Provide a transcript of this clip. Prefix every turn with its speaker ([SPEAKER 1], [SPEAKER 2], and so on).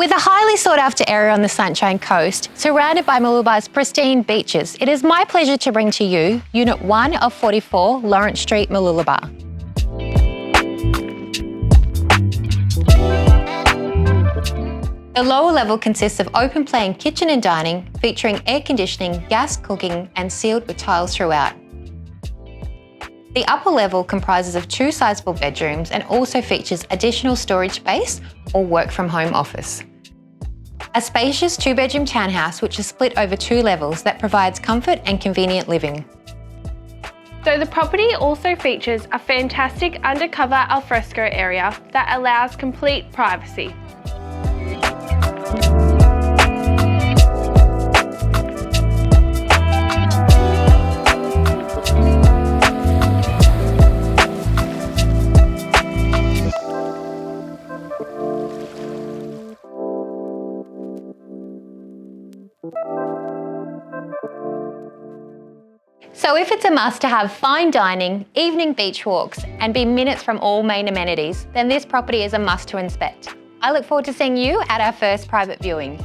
[SPEAKER 1] With a highly sought after area on the Sunshine Coast, surrounded by Mooloolaba's pristine beaches, it is my pleasure to bring to you Unit 1 of 44 Lawrence Street, Mooloolaba. The lower level consists of open plan kitchen and dining, featuring air conditioning, gas cooking and sealed with tiles throughout. The upper level comprises of 2 sizable bedrooms and also features additional storage space or work from home office. A spacious 2-bedroom townhouse which is split over 2 levels that provides comfort and convenient living.
[SPEAKER 2] So the property also features a fantastic undercover alfresco area that allows complete privacy.
[SPEAKER 1] So if it's a must to have fine dining, evening beach walks and be minutes from all main amenities, then this property is a must to inspect. I look forward to seeing you at our first private viewing.